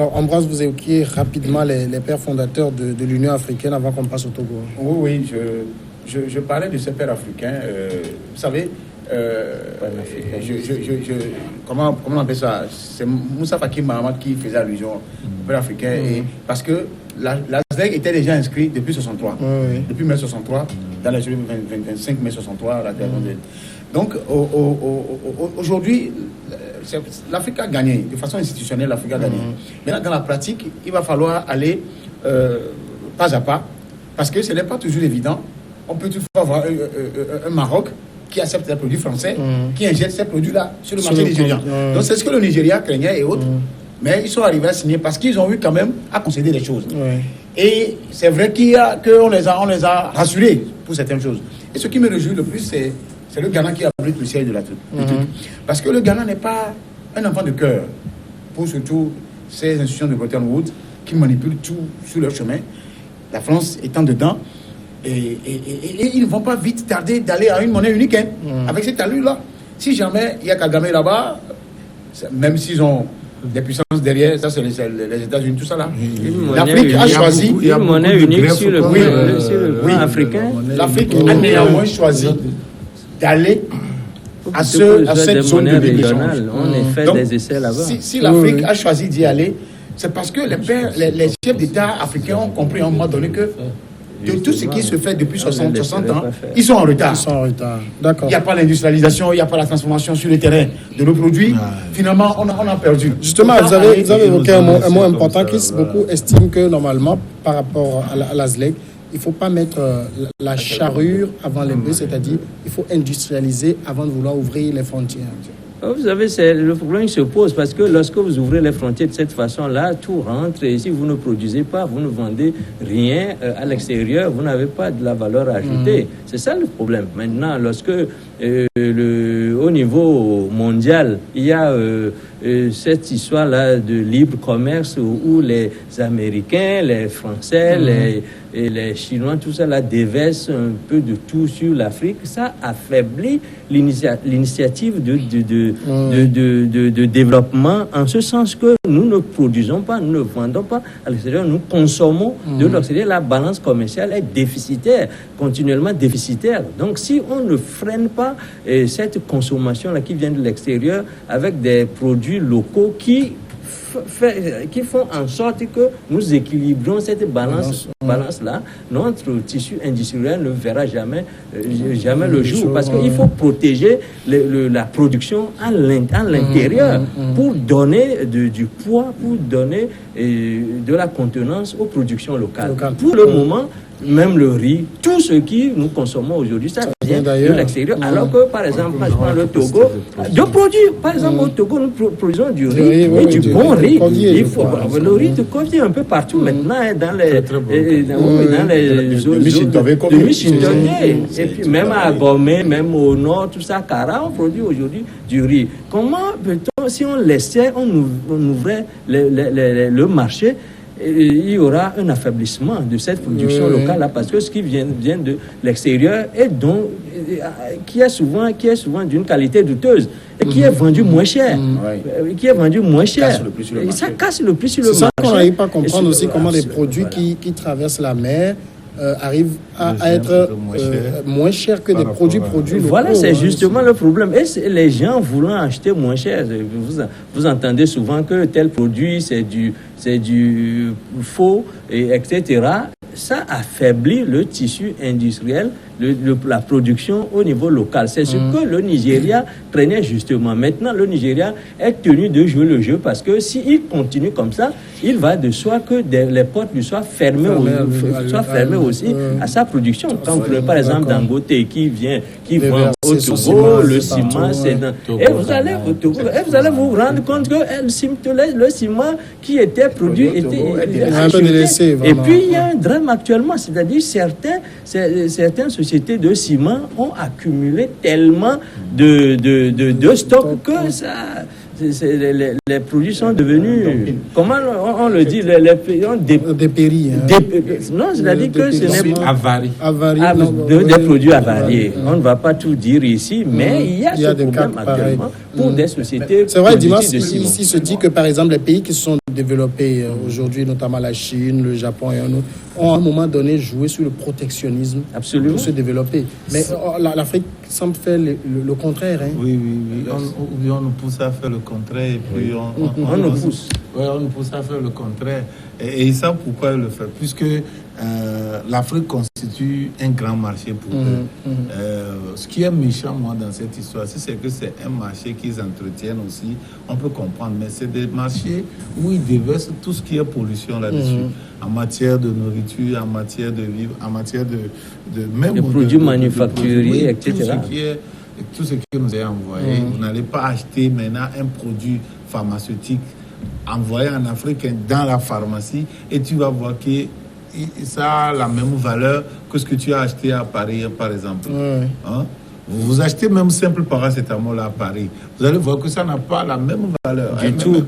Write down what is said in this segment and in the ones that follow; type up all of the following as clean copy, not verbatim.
Ambroise, vous évoquiez rapidement les pères fondateurs de l'Union africaine avant qu'on passe au Togo. Oui, je parlais de ces pères africains. Vous savez, comment on appelle ça? C'est Moussa Faki Mahamat qui faisait allusion aux pères africains. Et parce que la ZLEG était déjà inscrite depuis 63. Depuis mai 63, dans les 25 mai 63, la création de... Donc, aujourd'hui, l'Afrique a gagné. De façon institutionnelle, l'Afrique a gagné. Maintenant, dans la pratique, il va falloir aller pas à pas, parce que ce n'est pas toujours évident. On peut toutefois avoir un Maroc qui accepte les produits français, qui injecte ces produits-là sur le marché nigérian. Donc, c'est ce que le Nigeria craignait et autres. Mais ils sont arrivés à signer parce qu'ils ont eu quand même à concéder des choses. Et c'est vrai qu'on les a rassurés pour certaines choses. Et ce qui me réjouit le plus, c'est le Ghana qui abrite le siège de la truc. Parce que le Ghana n'est pas un enfant de cœur pour surtout ces institutions de Bretton Woods qui manipulent tout sur leur chemin. La France étant dedans. Et ils ne vont pas vite tarder d'aller à une monnaie unique avec cette allure-là. Si jamais il y a Kagame là-bas, même s'ils ont des puissances derrière, ça c'est les États-Unis, tout ça là. L'Afrique a choisi une monnaie unique sur le plan africain. L'Afrique a néanmoins choisi d'aller à cette zone de libre-échange. On a fait des essais là-bas. Si l'Afrique a choisi d'y aller, c'est parce que les chefs d'État africains ont compris à un moment donné que de tout ce qui se fait depuis 60 ans, ils sont en retard. D'accord. Il n'y a pas l'industrialisation, il n'y a pas la transformation sur le terrain de nos produits. Finalement, on a perdu. Justement, vous avez évoqué un mot important qui beaucoup estiment que normalement, par rapport à la ZLEG, il ne faut pas mettre la charrue avant les bœufs, c'est-à-dire il faut industrialiser avant de vouloir ouvrir les frontières. Vous savez, le problème se pose parce que lorsque vous ouvrez les frontières de cette façon-là, tout rentre et si vous ne produisez pas, vous ne vendez rien à l'extérieur, vous n'avez pas de la valeur ajoutée. C'est ça le problème. Maintenant, lorsque au niveau mondial, il y a cette histoire-là de libre commerce où les Américains, les Français, les Chinois, tout ça là déversent un peu de tout sur l'Afrique, ça affaiblit l'initiative de développement en ce sens que nous ne produisons pas, nous ne vendons pas à l'extérieur, nous consommons de l'extérieur. La balance commerciale est déficitaire, continuellement déficitaire. Donc si on ne freine pas cette consommation-là qui vient de l'extérieur avec des produits locaux qui font en sorte que nous équilibrons cette balance-là, notre tissu industriel ne verra jamais le jour. Parce qu'il faut protéger la production à l'intérieur pour donner du poids, pour donner de la contenance aux productions locales. Pour le moment, même le riz, tout ce que nous consommons aujourd'hui, ça vient de l'extérieur. Alors que, par exemple, je prends le Togo, par exemple, au Togo, nous produisons du riz et du bon riz. Il faut le riz de Kofi un peu partout maintenant, dans les zones de Michintové. Et puis même à Gomé, même au nord, tout ça, Kara, on produit aujourd'hui du riz. Comment peut-on, si on laissait, on ouvrait le marché, il y aura un affaiblissement de cette production locale là, parce que ce qui vient de l'extérieur et donc qui est souvent d'une qualité douteuse et qui est vendu moins cher, ça casse le prix sur le marché. C'est ça qu'on n'arrive pas à comprendre aussi, comment des produits qui traversent la mer arrivent à être moins chers que des produits locaux. Voilà, c'est justement le problème. Et les gens voulant acheter moins cher, vous entendez souvent que tel produit c'est du faux, etc. Ça affaiblit le tissu industriel, la production au niveau local. C'est ce que le Nigeria craignait justement. Maintenant, le Nigeria est tenu de jouer le jeu parce que s'il continue comme ça, il va de soi que les portes lui soient fermées aussi à sa production. Quand vous prenez par exemple Dangote qui vend au Togo, le ciment, et vous allez au Togo, et vous allez vous rendre compte que le ciment qui était produit était acheté. Et puis il y a un drame actuellement, c'est-à-dire certaines sociétés de ciment ont accumulé tellement de stocks que ça... Les produits sont devenus, comment on le dit, les pays ont dépéri. Non, c'est-à-dire que ce n'est pas avariés. Des produits avariés. On ne va pas tout dire ici, mais il y a ce problème actuellement pour des sociétés. C'est vrai, Dimas, ici se dit que par exemple les pays qui sont développés aujourd'hui, notamment la Chine, le Japon et un autre, ont à un moment donné joué sur le protectionnisme Absolument. pour se développer. Mais l'Afrique semble faire le contraire. Hein. Oui. On nous pousse à faire le contraire et puis on nous pousse. Oui, on nous pousse à faire le contraire. Et ça, pourquoi le faire? Puisque l'Afrique constitue un grand marché pour eux. Ce qui est méchant, moi, dans cette histoire, c'est que c'est un marché qu'ils entretiennent aussi. On peut comprendre, mais c'est des marchés où ils déversent tout ce qui est pollution là-dessus. En matière de nourriture, en matière de vivre, en matière de même de produits manufacturiers, etc. Tout ce qui nous est envoyé. Vous n'allez pas acheter maintenant un produit pharmaceutique envoyé en Afrique dans la pharmacie et tu vas voir que ça a la même valeur que ce que tu as acheté à Paris, par exemple. Hein? Vous achetez même simple paracétamol à Paris. Vous allez voir que ça n'a pas la même valeur.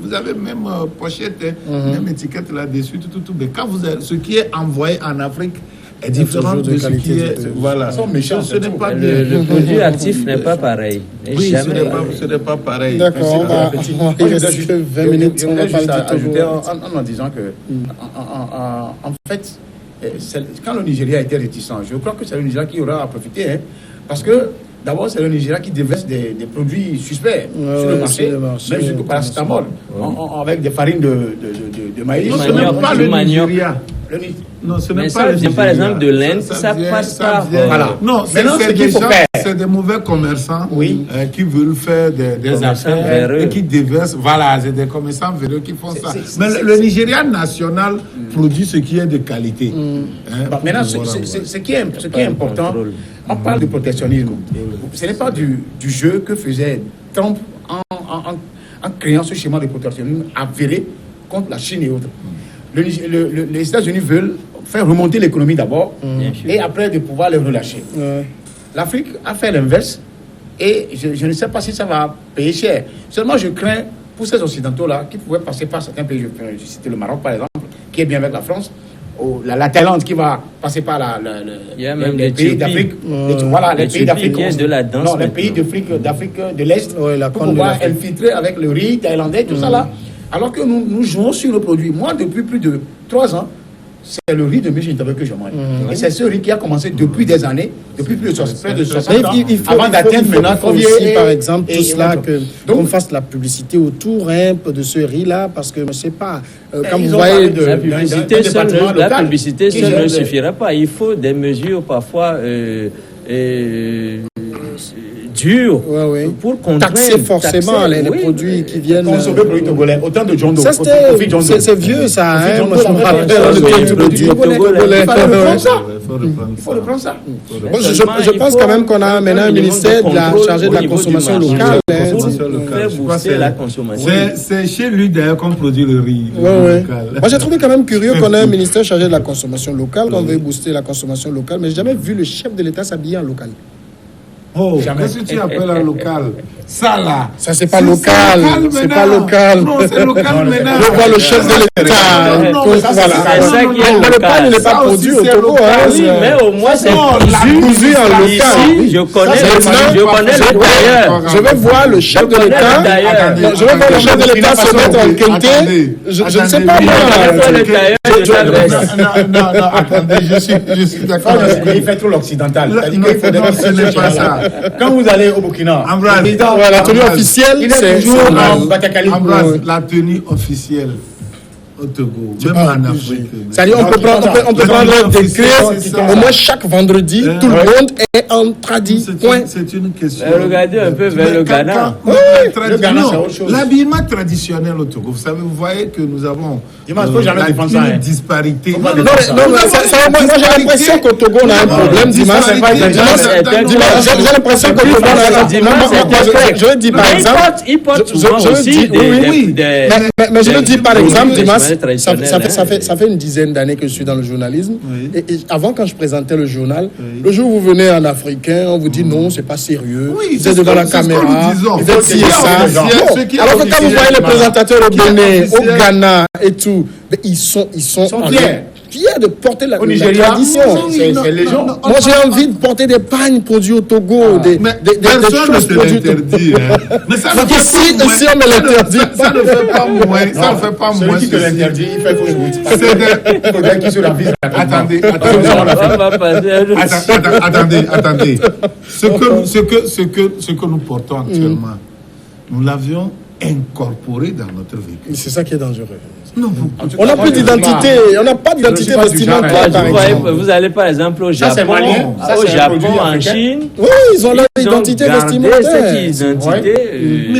Vous avez même pochette, même étiquette là-dessus, tout. Mais quand ce qui est envoyé en Afrique est différent de ce qui est... Voilà. Ce n'est pas bien. Le produit actif n'est pas pareil. Oui, ce n'est pas pareil. D'accord, il reste 20 minutes. On va juste parler du ajouter Togo. en disant que, en fait, quand le Nigeria était réticent, je crois que c'est le Nigeria qui aura à profiter. Hein, parce que, d'abord, c'est le Nigeria qui déverse des produits suspects sur le marché, même jusqu'au paracétamol, avec des farines de maïs. Non, ce n'est pas le Nigeria. Non, ce n'est pas le Nigeria. Par exemple, de l'Inde, ça passe par... Voilà. Non, c'est des mauvais commerçants qui veulent faire des affaires et qui déversent. Voilà, c'est des commerçants véreux qui font ça. Mais le Nigeria national produit ce qui est de qualité. Maintenant, ce qui est important, on parle de protectionnisme. Ce n'est pas du jeu que faisait Trump en créant ce schéma de protectionnisme avéré contre la Chine et autres. Les États-Unis veulent faire remonter l'économie d'abord et après de pouvoir les relâcher. L'Afrique a fait l'inverse et je ne sais pas si ça va payer cher. Seulement, je crains pour ces Occidentaux-là qui pouvaient passer par certains pays, je citais le Maroc par exemple, qui est bien avec la France, la Thaïlande qui va passer par les pays d'Afrique. Voilà, les pays d'Afrique. Non, les pays d'Afrique de l'Est pour pouvoir infiltrer avec le riz thaïlandais, tout ça là. Alors que nous jouons sur le produit. Moi, depuis plus de 3 ans, c'est le riz de Michigan que je mange. Et c'est ce riz qui a commencé depuis des années, depuis plus de 60 ans, avant d'atteindre maintenant. Il faut aussi, par exemple, tout cela, qu'on fasse la publicité autour de ce riz-là, parce que, je ne sais pas, quand vous voyez... La publicité seule ne suffira pas. Il faut des mesures parfois... dur pour taxer forcément les produits qui viennent consommer produits togolais, autant de John Doe. C'est vieux ça, hein? Moi je me rappelle le produit togolais. Il faut le prendre ça. Je pense quand même qu'on a maintenant un ministère chargé de la consommation locale. C'est chez lui d'ailleurs qu'on produit le riz local. Moi j'ai trouvé quand même curieux qu'on ait un ministère chargé de la consommation locale, qu'on veut booster la consommation locale, mais j'ai jamais vu le chef de l'État s'habiller en local. Oh, qu'est-ce que tu appelles un local? Ça là. Ça c'est pas local. C'est pas local. Non, c'est local maintenant. Je vois le chef de l'État. Voilà. Le local n'est pas produit au Togo. Oui, mais au moins c'est cousu en local. Je connais le tailleur. Je vais voir le chef de l'État. Je vais voir le chef de l'État se mettre en quinté. Je ne sais pas moi. Non, attendez, je suis d'accord. Il fait trop l'occidental. Ce n'est pas ça. Quand vous allez au Burkina, la tenue officielle, c'est toujours Ambroise, la tenue officielle au Togo, même en Afrique. C'est-à-dire on peut prendre un décret, au moins chaque vendredi, tout le monde est en tradit. C'est une question. Regardez un peu vers le Ghana. Le Ghana, c'est autre chose. L'habillement traditionnel au Togo, vous savez, vous voyez que nous avons une disparité. Moi j'ai l'impression qu'au Togo on a un problème, Dimas. J'ai l'impression qu'au Togo on a un problème. Je dis par exemple, il porte souvent aussi mais je le dis par exemple, Dimas, ça fait une dizaine d'années que je suis dans le journalisme. Et avant, quand je présentais le journal, le jour où vous venez en africain, on vous dit non, c'est pas sérieux. Vous êtes devant la caméra, vous êtes ci et ça. Alors que quand vous voyez les présentateurs au Bénin, au Ghana et tout, ils sont fiers. fier de porter la Au Nigeria, tradition. c'est légion. Moi, j'ai envie de porter des pagnes produits au Togo, des Personne ne choses te produites au Togo. l'interdit. Hein. Mais ça ne Donc fait ici, pas moins. on me l'interdit. Ça ne fait pas moins. Ça ne fait pas Celui moins. qui te l'interdit, il fait fausse route. C'est des- Il faudrait qu'il se la vise. Attendez, On va passer à autre chose. attendez. Ce que nous portons actuellement, nous l'avions incorporé dans notre véhicule. C'est ça qui est dangereux. Non, On n'a plus d'identité, on n'a pas d'identité Je suis pas du vestimentaire, genre, par Vous, voyez, exemple. vous allez par exemple au Ça, c'est Japon, malien. Ça, c'est un produit en africain. Chine. Oui, ils ont leur Ils ont identité gardé vestimentaire. cette identité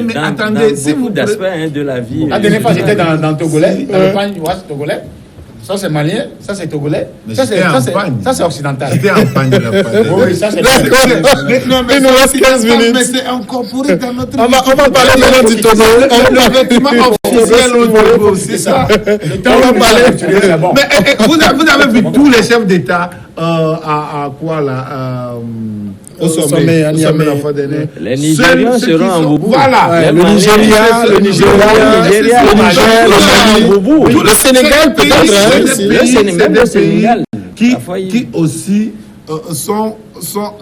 Mais dans, attendez, dans si beaucoup vous d'aspects de la vie. La dernière fois, j'étais dans Togolais, dans le pagne, Togolais. Ça, c'est malien, ça, c'est Togolais. Mais Ça, c'est j'étais en pagne. occidental. J'étais en pagne de la pagne. Oui, ça, c'est Non, mais Il nous reste 15 minutes. Mais c'est incorporé dans notre On va parler maintenant du Togo. Le vêtement officiel au Togo, c'est ça. Le temps où on va parler, c'est bon. Mais vous avez vu tous les chefs d'État à quoi là au sommet, à au Niamey. sommet la fois dernière. Les Nigérians Ceux qui seront en sont- boubou. Voilà. Ouais, Les le Maliens, Nigeria, le Niger, le Mali, boubou. le Sénégal peut-être, hein, c'est ici. des pays- Sénégal, c'est des le Sénégal. pays Parfois, qui aussi sont Ils ont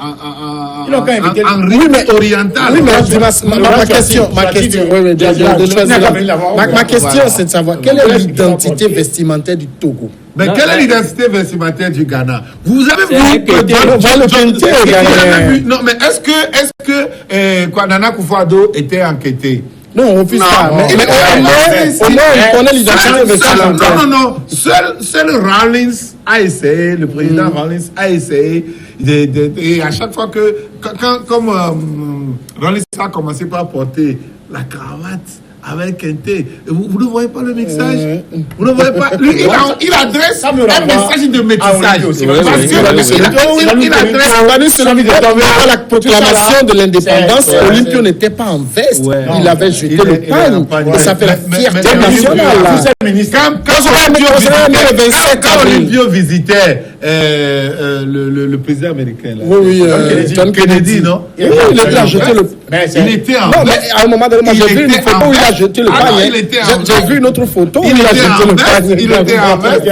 quand même invité- en rythme oriental. Oui, mais ma question, ma question, c'est de savoir quelle est l'identité vestimentaire du Togo. Mais Non, quelle est mais- l'identité vestimentaire du Ghana? Vous avez C'est vu un kété. On voit le kété au vous Ghana. avez vu- Non, mais est-ce que Nana Akufo-Addo était enquêté? Non, on refuse Non, pas. Mais mais- au moins, on connaît l'identité vestimentaire. Non. Seul Rawlings a essayé, le président Rawlings a essayé, et à chaque fois que, comme Rawlings a commencé par porter la cravate avec un thé, vous ne voyez pas le mixage? Vous ne voyez pas? Lui, il adresse Ça un me renvoie message de à métissage. Olivier aussi. Parce Oui, que oui, il adresse. Celui de la proclamation de l'indépendance, Ouais. Olympio n'était pas en veste. Ouais. Il avait jeté Il le est en pagne. pagne. Et ça fait la Mais- fierté mais- nationale. mais- là. Vous êtes ministre. Quand Olympio visitait le président américain, là. Oui, John Kennedy, non? Oui, il a jeté le Mais Il était en Non, mais veste. à un moment donné, moi, Il j'ai vu une était photo en où il a veste. jeté le Ah non, pagne. il était en J'ai veste. vu une autre photo où Il il a était jeté en le veste. pagne. Il était en veste.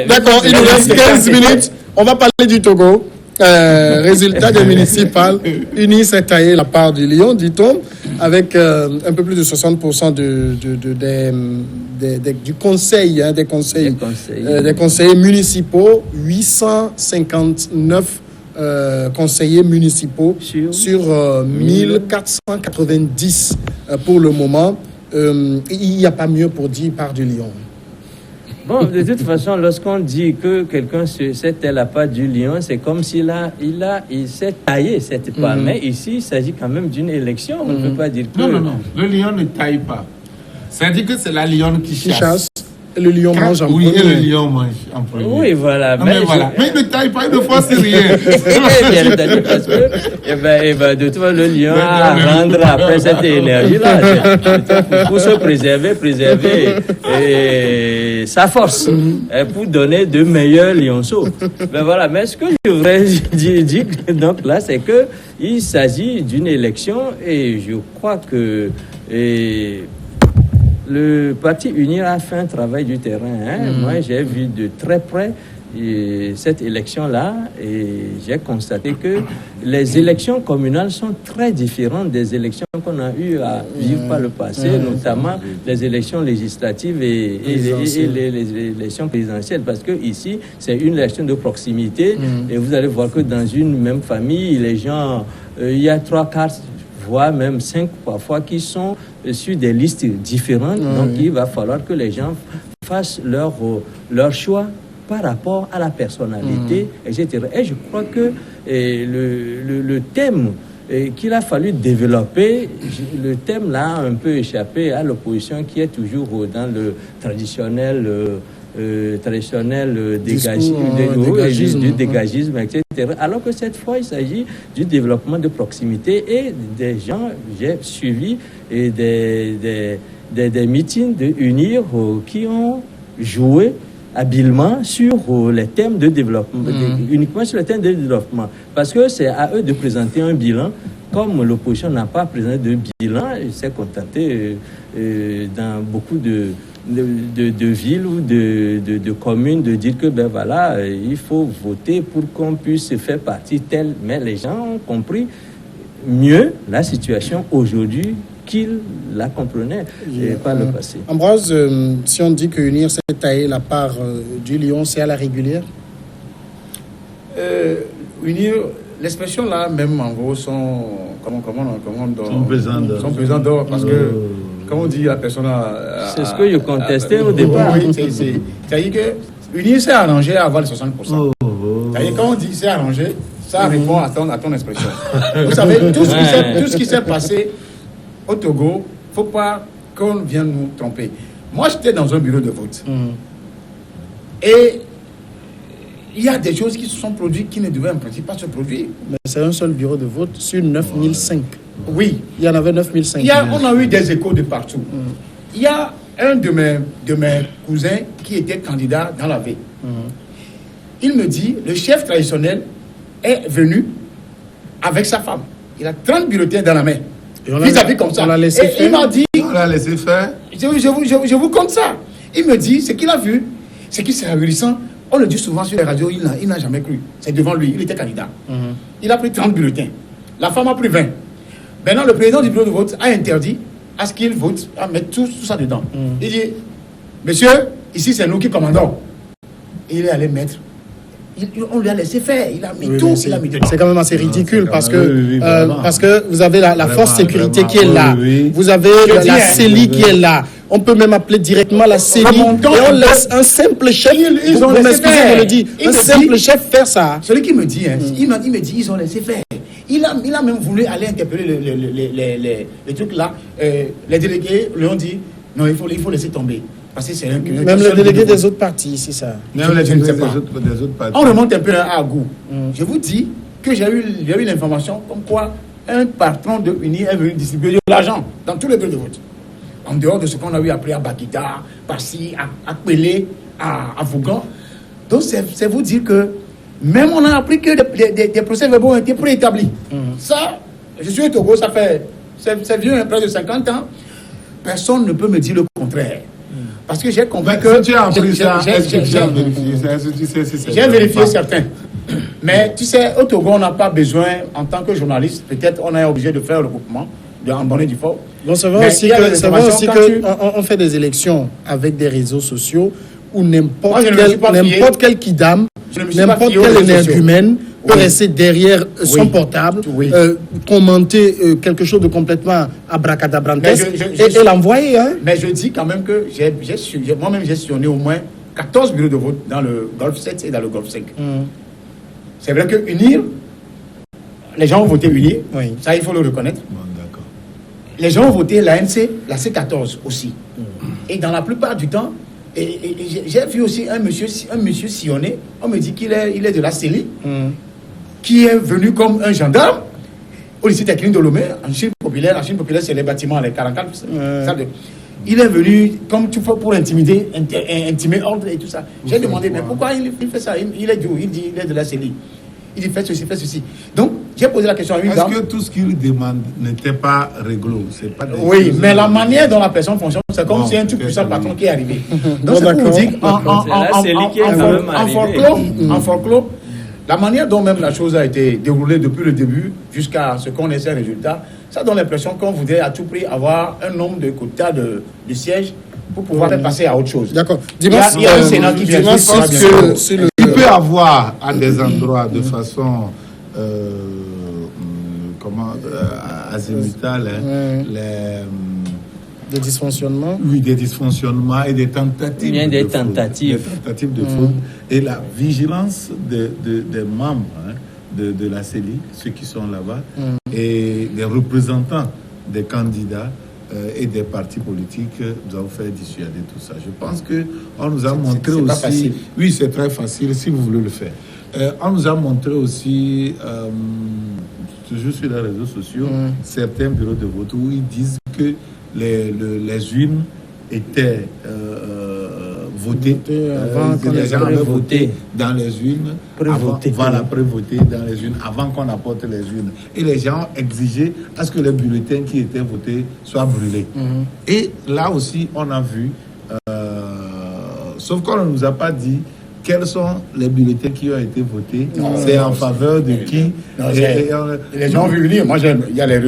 D'accord, il nous reste 15 minutes. On va parler du Togo. Résultat des municipales. Unis s'est taillé la part du lion, dit-on, avec un peu plus de 60% du conseil, des conseillers municipaux, 859 conseillers municipaux sur 1490 pour le moment. Il n'y a pas mieux pour dire part du lion. Bon, de toute façon, lorsqu'on dit que quelqu'un s'est la part du lion, c'est comme s'il il s'est taillé cette part. Mais ici, il s'agit quand même d'une élection. On ne peut pas dire que... Non. Le lion ne taille pas. C'est-à-dire que c'est la lionne qui Qui chasse. chasse et le lion mange en Oui, et le premier. lion mange en premier. Oui, voilà. Non, mais voilà. Mais il ne taille pas, il ne force rien. Bien entendu, parce que, de toute façon, le lion a à rendre après cette énergie-là. C'est pour se préserver sa force, pour donner de meilleurs lionceaux. Mais voilà, mais ce que je voudrais dire donc là, c'est que il s'agit d'une élection et je crois que le Parti Uni a fait un travail du terrain. Moi, j'ai vu de très près cette élection-là et j'ai constaté que les élections communales sont très différentes des élections qu'on a eu à vivre par le passé, notamment les élections législatives et les élections présidentielles, parce que ici, c'est une élection de proximité et vous allez voir que dans une même famille, les gens, il y a 3 quarts, voire même 5 parfois, qui sont sur des listes différentes. Donc, il va falloir que les gens fassent leur choix par rapport à la personnalité, etc. Et je crois que le thème qu'il a fallu développer, le thème là a un peu échappé à l'opposition qui est toujours dans le traditionnel du dégagisme, etc. Alors que cette fois, il s'agit du développement de proximité et des gens, j'ai suivi des meetings de UNIR qui ont joué habilement sur les thèmes de développement, uniquement sur les thèmes de développement, parce que c'est à eux de présenter un bilan. Comme l'opposition n'a pas présenté de bilan, il s'est contenté dans beaucoup de de ville ou de commune de dire que ben voilà, il faut voter pour qu'on puisse faire partie telle. Mais les gens ont compris mieux la situation aujourd'hui qu'ils la comprenaient par le passé. Ambroise, si on dit que UNIR s'est taillé la part du lion, c'est à la régulière? UNIR, l'expression là, même en gros, sont pesants d'or parce que, comme on dit, la personne c'est ce que je contestais au départ. Oui, c'est-à-dire que UNIR s'est arrangé à avoir les 60%. C'est-à-dire quand on dit s'est arrangé, ça répond à ton expression. Vous savez, tout ce qui s'est passé au Togo, il ne faut pas qu'on vienne nous tromper. Moi, j'étais dans un bureau de vote. Et il y a des choses qui se sont produites qui ne devaient en principe pas se produire. Mais c'est un seul bureau de vote sur 9005. Oui. Il y en avait 9005. On a eu des échos de partout. Il y a un de mes cousins qui était candidat dans la V. Il me dit, le chef traditionnel est venu avec sa femme. Il a 30 bulletins dans la main. Vis-à-vis comme ça. Et il m'a dit... On l'a laissé faire. Je vous compte ça. Il me dit, ce qu'il a vu, c'est qu'il s'est ahurissant. On le dit souvent sur les radios, il n'a jamais cru. C'est devant lui, il était candidat. Il a pris 30 bulletins. La femme a pris 20. Maintenant, le président du bureau de vote a interdit à ce qu'il vote, à mettre tout ça dedans. Il dit, monsieur, ici c'est nous qui commandons. Et il est allé mettre. On lui a laissé faire, il a mis tout, il a mis dedans. C'est quand même assez ridicule parce que vous avez la force sécurité qui est là. Vous avez la CELI qui est là. On peut même appeler directement la CELI et on laisse un simple chef, un simple chef faire ça. Celui qui me dit, il me dit, ils ont laissé faire. Il a même voulu aller interpeller les trucs là. Les délégués lui ont dit, non, il faut laisser tomber. Parce que c'est même les délégués des autres partis, c'est ça. Même les délégués des autres partis. On remonte un peu à goût. Je vous dis que j'ai eu l'information comme quoi un patron de UNIR est venu distribuer de l'argent dans tous les bureaux de vote. En dehors de ce qu'on a eu appris à Bakita, Passy, à Pelé, à Fougan. Donc c'est vous dire que même on a appris que des procès-verbaux ont été préétablis. Ça, je suis au Togo, ça fait, c'est vieux, près de 50 ans. Personne ne peut me dire le contraire. Parce que j'ai compris que... Tu as appris ça, est-ce que tu as vérifié? J'ai vérifié certains. Mais tu sais, au Togo, on n'a pas besoin, en tant que journaliste, peut-être on est obligé de faire le recoupement, en bonne et due forme. Bon, ça va aussi qu'on fait des élections avec des réseaux sociaux où n'importe quel kidam, n'importe quel énergumène peut rester derrière son portable, commenter quelque chose de complètement abracadabrantesque et l'envoyer. Mais je dis quand même que moi-même j'ai sillonné au moins 14 bureaux de vote dans le Golfe 7 et dans le Golfe 5. C'est vrai que UNIR, les gens ont voté UNIR, ça il faut le reconnaître. Les gens ont voté l'ANC, la C14 aussi. Et dans la plupart du temps, j'ai vu aussi un monsieur sillonné, on me dit qu'il est de la CELI, qui est venu comme un gendarme au lycée technique de Lomé, en Chine populaire. En Chine populaire, c'est les bâtiments, les 44. Il est venu comme tout pour intimider ordre et tout ça. J'ai demandé, mais pourquoi il fait ça? Il est d'où? Il dit, il est de la CELI. Il dit, fais ceci. Donc, j'ai posé la question à une dame. Est-ce que tout ce qu'il demande n'était pas réglo? Oui, mais la manière dont la personne fonctionne, c'est comme si un tout puissant patron qui est arrivé. Donc, c'est pour vous dire en folklore, la manière dont même la chose a été déroulée depuis le début jusqu'à ce qu'on ait ces résultats, ça donne l'impression qu'on voudrait à tout prix avoir un nombre de quotas de sièges pour pouvoir passer à autre chose. D'accord. Il y a un Sénat qui vient il peut avoir à des endroits de façon azimutale des dysfonctionnements. Oui, des dysfonctionnements et des tentatives. Bien des tentatives. Des tentatives de fraude. Et la vigilance des membres de la CELI, ceux qui sont là-bas, et des représentants des candidats et des partis politiques doivent faire dissuader tout ça. Je pense qu'on nous a montré aussi... Pas facile. Oui, c'est très facile si vous voulez le faire. On nous a montré aussi, toujours sur les réseaux sociaux, certains bureaux de vote où ils disent que les urnes étaient votées, les gens avaient voté dans les urnes, prévoté dans les urnes avant qu'on apporte les urnes. Et les gens exigeaient à ce que les bulletins qui étaient votés soient brûlés. Et là aussi, on a vu Sauf qu'on ne nous a pas dit quels sont les bulletins qui ont été votés. C'est en faveur de qui? Les gens ont vu venir. Moi, il y a les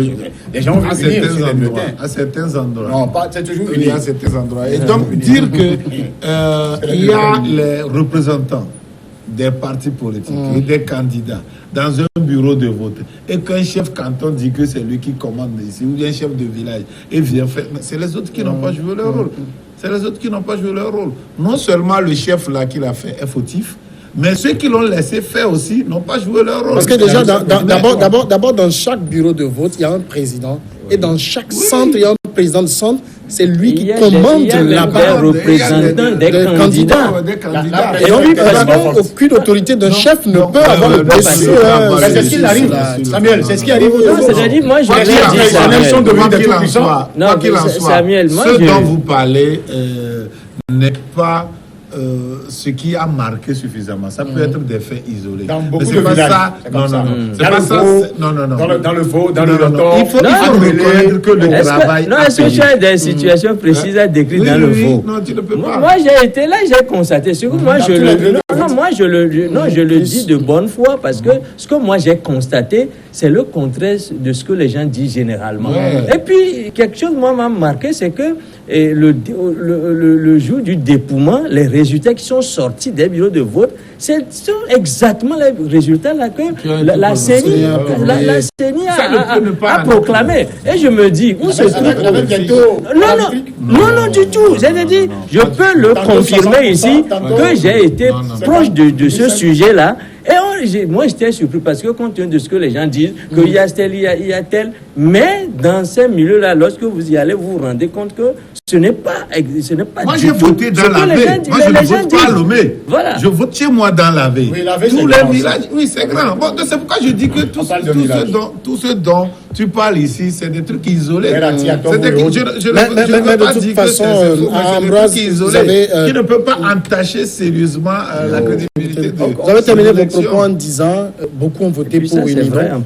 gens ont vu venir sur les bulletins. À certains endroits. Non, pas, c'est toujours Il y a certains endroits. Et donc, dire que il y a les représentants des partis politiques et des candidats dans un bureau de vote et qu'un chef canton dit que c'est lui qui commande ici ou bien un chef de village et vient faire... C'est les autres qui n'ont pas joué leur rôle. C'est les autres qui n'ont pas joué leur rôle. Non seulement le chef là qui l'a fait est fautif, mais ceux qui l'ont laissé faire aussi n'ont pas joué leur rôle. Parce que déjà, d'abord, dans chaque bureau de vote, il y a un président. Et dans chaque centre, il y a un président de centre. C'est lui qui commande là-bas. Des représentants des candidats. Et donc, aucune autorité d'un chef ne peut avoir le dessus. C'est ce qui arrive, Samuel. C'est ce qui arrive. C'est-à-dire, moi, je Samuel, ce dont vous parlez n'est pas ce qui a marqué suffisamment. Ça peut être des faits isolés. Dans beaucoup de villages. C'est pas ça. Non. Dans le veau, dans le loto. Il faut reconnaître que le travail. Non, est-ce que tu as des situations précises à décrire dans le veau? Non, tu ne peux pas. Moi, j'ai été là, j'ai constaté. Ce que moi, je le dis de bonne foi parce que ce que moi j'ai constaté, c'est le contraire de ce que les gens disent généralement. Et puis, quelque chose, moi, m'a marqué, c'est que le jour du dépouillement, les résultats qui sont sortis des bureaux de vote, ce sont exactement les résultats là que la CENI a proclamé. Et je me dis, où se trouve... Non, du tout. C'est-à-dire, je peux le confirmer ici que j'ai été proche de ce sujet-là. Et moi, j'étais surpris parce que compte tenu de ce que les gens disent, qu'il y a tel, il y a tel, mais dans ces milieux-là, lorsque vous y allez, vous vous rendez compte que ce n'est pas moi, j'ai voté dans la baie. Moi, je ne vote pas à Lomé. Voilà. Je vote chez moi dans la baie. Oui, la baie, tous les villages, oui, c'est grand. Bon, c'est pourquoi je dis que tout ce dont tu parles ici, c'est des trucs isolés. Mais de toute façon, Ambroise, vous avez... qui ne peut pas entacher sérieusement la crédibilité de... Vous avez terminé vos propos en disant beaucoup ont voté pour une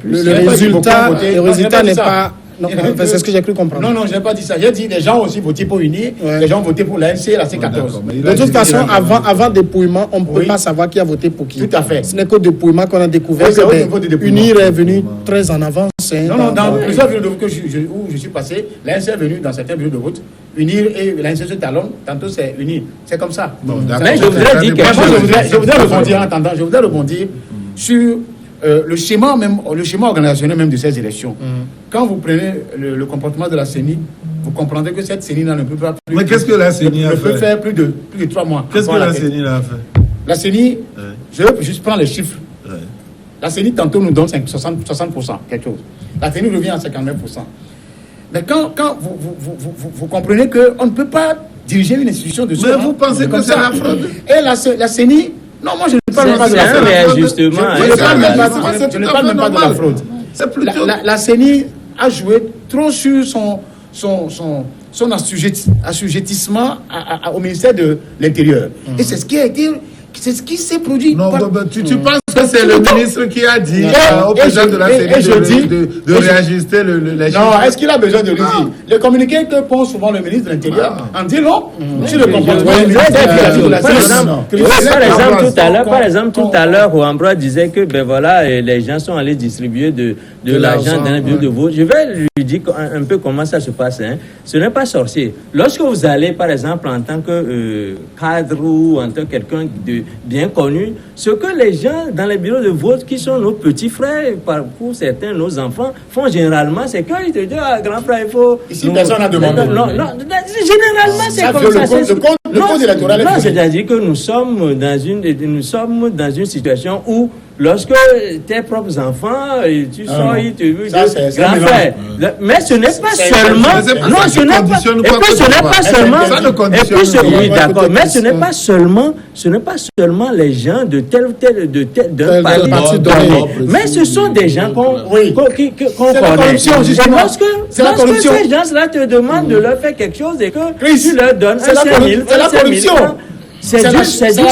Le résultat n'est pas... Non, c'est ce que j'ai cru comprendre. Non, je n'ai pas dit ça. J'ai dit les gens ont aussi voté pour UNIR, les gens ont voté pour l'ANC et la C14. De toute façon, avant dépouillement, on ne peut pas savoir qui a voté pour qui. Tout à fait. Ce n'est qu'au dépouillement qu'on a découvert que UNIR est venu très en avance. Non, dans plusieurs bureaux de vote où je suis passé, l'ANC est venu dans certains bureaux de vote. UNIR et l'ANC se talonnent, tantôt c'est UNIR. C'est comme ça. Mais je voudrais dire quelque chose. Je voudrais rebondir sur le schéma organisationnel même de ces élections. Quand vous prenez le comportement de la CENI, vous comprendrez que cette CENI-là ne peut pas plus... Mais qu'est-ce que la CENI a fait? Ne peut faire plus de 3 mois. Qu'est-ce que la CENI a fait? La CENI, je vais juste prendre les chiffres. La CENI, tantôt, nous donne 60%, quelque chose. La CENI revient à 59%. Mais quand vous comprenez qu'on ne peut pas diriger une institution de ce genre... Mais vous pensez que c'est la fraude? Et la CENI... Non, moi je ne parle pas de la fraude. Je ne parle même pas de la fraude. La CENI a joué trop sur son assujettissement au ministère de l'Intérieur. Et c'est ce qui a été... C'est ce qui s'est produit. Non, tu penses que c'est le ministre qui a dit au président de la CENI de réajuster les chiffres? Non, est-ce qu'il a besoin de lui dire? Le communiqué que pose souvent le ministre de l'Intérieur en dit non sur le comportement du ministère de la CENI. Par exemple, tout à l'heure, où Ambroise disait que les gens sont allés distribuer de l'argent dans les bureaux de vote. Je vais lui dire un peu comment ça se passe. Ce n'est pas sorcier. Lorsque vous allez, par exemple, en tant que cadre ou en tant que quelqu'un de bien connu, ce que les gens dans les bureaux de vote, qui sont nos petits frères, pour certains, nos enfants, font généralement, c'est qu'ils te disent, grand frère, il faut... Ici, personne n'a demandé. Non, généralement, c'est comme ça. Le code électoral est c'est-à-dire que nous sommes dans une situation où, lorsque tes propres enfants, tu sors, ils te disent, grand frère. Mais ce n'est pas seulement... Non, ce n'est pas... Et puis ce n'est pas seulement... Oui, d'accord. Mais ce n'est pas seulement les gens de tel ou tel parti donné. Mais ce sont des gens qu'on connaît. C'est lorsque ces gens-là te demandent de leur faire quelque chose et que tu leur donnes un 5 000, c'est la corruption. C'est du social.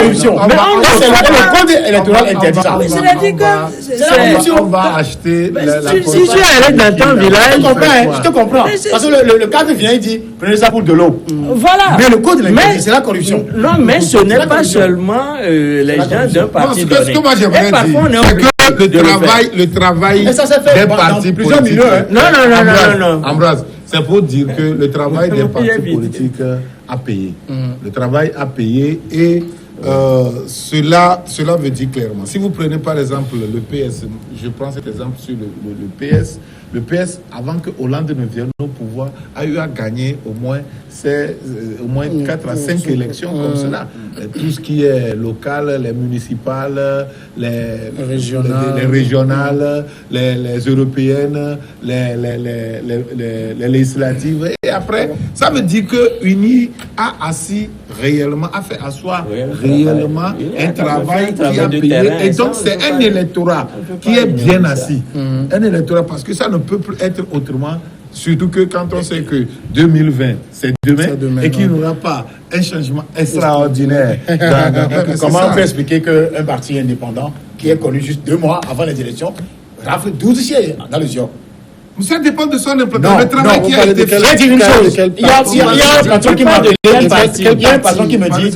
corruption. Mais Le code électoral interdit ça. Mais c'est-à-dire que on va acheter si tu es allé dans ton village, Je te comprends. Parce que le cadre vient, il dit prenez ça pour de l'eau. voilà. Mais le code électoral, c'est la corruption. Non, mais ce n'est pas seulement les gens d'un parti donné. Ce que moi j'aimerais dire, c'est que le travail Et ça s'est fait des dans partis plusieurs politiques. milieux, hein. Non. Ambroise, c'est pour dire que le travail des partis politiques a payé. Le travail a payé et cela veut dire clairement. Si vous prenez par exemple le PS, je prends cet exemple sur le PS. Le PS, avant que Hollande ne vienne au pouvoir, a eu à gagner au moins 4 à 5 élections comme cela. Tout ce qui est local, les municipales, les régionales, les européennes, les législatives. Et après, ça veut dire que UNI a fait asseoir réellement un travail qui a payé. Et donc, c'est un électorat qui est bien assis. Un électorat, parce que ça ne peut plus être autrement. Surtout que quand on sait que 2020, c'est demain et qu'il n'y aura pas un changement extraordinaire. Comment on peut expliquer qu'un parti indépendant qui est connu juste 2 mois avant les élections rafle 12 sièges dans le Zion? Ça dépend de son implantation. Le travail qui a été fait. Je vais dire une chose. Il y a un patron qui m'a dit, il y a un patron qui me dit,